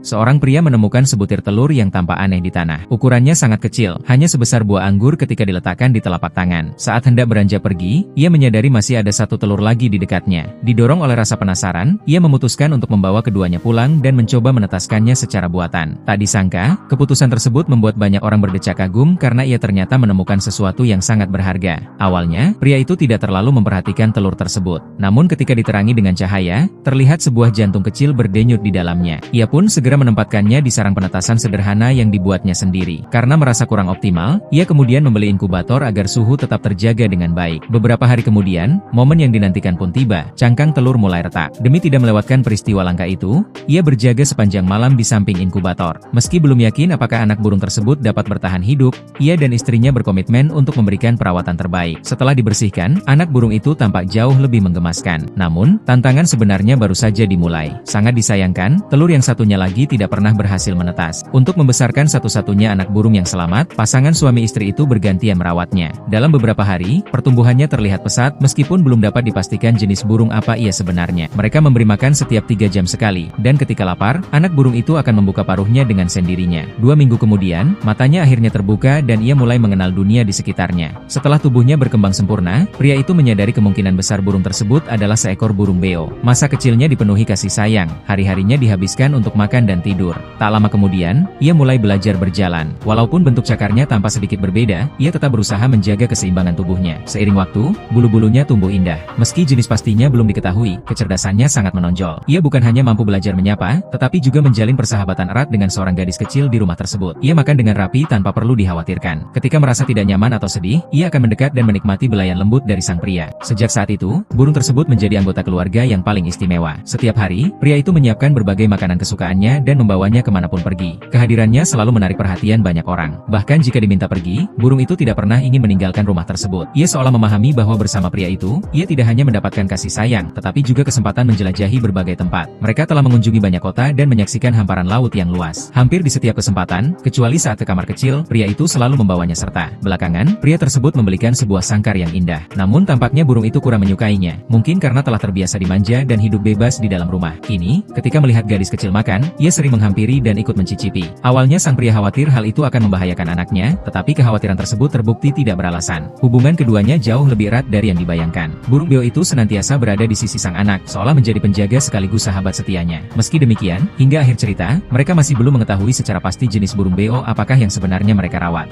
seorang pria menemukan sebutir telur yang tampak aneh di tanah. Ukurannya sangat kecil, hanya sebesar buah anggur ketika diletakkan di telapak tangan. Saat hendak beranjak pergi, ia menyadari masih ada satu telur lagi di dekatnya. Didorong oleh rasa penasaran, ia memutuskan untuk membawa keduanya pulang dan mencoba menetaskannya secara buatan. Tak disangka, keputusan tersebut membuat banyak orang berdecak kagum karena ia ternyata menemukan sesuatu yang sangat berharga. Awalnya, pria itu tidak terlalu memperhatikan telur tersebut. Namun ketika diterangi dengan cahaya, terlihat sebuah jantung kecil berdenyut di dalamnya. Ia pun segera menempatkannya di sarang penetasan sederhana yang dibuatnya sendiri. Karena merasa kurang optimal, ia kemudian membeli inkubator agar suhu tetap terjaga dengan baik. Beberapa hari kemudian, momen yang dinantikan pun tiba. Cangkang telur mulai retak. Demi tidak melewatkan peristiwa langka itu, ia berjaga sepanjang malam di samping inkubator. Meski belum yakin apakah anak burung tersebut dapat bertahan hidup, ia dan istrinya berkomitmen untuk memberikan perawatan terbaik. Setelah dibersihkan, anak burung itu tampak jauh lebih menggemaskan. Namun, tantangan sebenarnya baru saja dimulai. Sangat disayangkan, telur yang satunya lagi tidak pernah berhasil menetas. Untuk membesarkan satu-satunya anak burung yang selamat, pasangan suami istri itu bergantian merawatnya. Dalam beberapa hari, pertumbuhannya terlihat pesat meskipun belum dapat dipastikan jenis burung apa ia sebenarnya. Mereka memberi makan setiap 3 jam sekali, dan ketika lapar, anak burung itu akan membuka paruhnya dengan sendirinya. 2 minggu kemudian, matanya akhirnya terbuka dan ia mulai mengenal dunia di sekitarnya. Setelah tubuhnya berkembang sempurna, pria itu menyadari kemungkinan besar burung tersebut adalah seekor burung beo. Masa kecilnya dipenuhi kasih sayang, hari-harinya dihabiskan untuk makan dan tidur. Tak lama kemudian, ia mulai belajar berjalan. Walaupun bentuk cakarnya tampak sedikit berbeda, ia tetap berusaha menjaga keseimbangan tubuhnya. Seiring waktu, bulu-bulunya tumbuh indah. Meski jenis pastinya belum diketahui, kecerdasannya sangat menonjol. Ia bukan hanya mampu belajar menyapa, tetapi juga menjalin persahabatan erat dengan seorang gadis kecil di rumah tersebut. Ia makan dengan rapi tanpa perlu dikhawatirkan. Ketika merasa tidak nyaman atau sedih, ia akan mendekat dan menikmati belayan lembut dari sang pria. Sejak saat itu, burung tersebut menjadi anggota keluarga yang paling istimewa. Setiap hari, pria itu menyiapkan berbagai makanan kesukaannya dan membawanya kemanapun pergi. Kehadirannya selalu menarik perhatian banyak orang. Bahkan jika diminta pergi, burung itu tidak pernah ingin meninggalkan rumah tersebut. Ia seolah memahami bahwa bersama pria itu, ia tidak hanya mendapatkan kasih sayang, tetapi juga kesempatan menjelajahi berbagai tempat. Mereka telah mengunjungi banyak kota dan menyaksikan hamparan laut yang luas. Hampir di setiap kesempatan, kecuali saat ke kamar kecil, pria itu selalu membawanya serta. Belakangan, pria tersebut membelikan sebuah sangkar yang indah. Namun tampaknya burung itu kurang menyukainya. Mungkin karena telah terbiasa dimanja dan hidup bebas di dalam rumah. Kini, ketika melihat gadis kecil makan, ia sering menghampiri dan ikut mencicipi. Awalnya sang pria khawatir hal itu akan membahayakan anaknya, tetapi kekhawatiran tersebut terbukti tidak beralasan. Hubungan keduanya jauh lebih erat dari yang dibayangkan. Burung beo itu senantiasa berada di sisi sang anak, seolah menjadi penjaga sekaligus sahabat setianya. Meski demikian, hingga akhir cerita, mereka masih belum mengetahui secara pasti jenis burung beo apakah yang sebenarnya mereka rawat.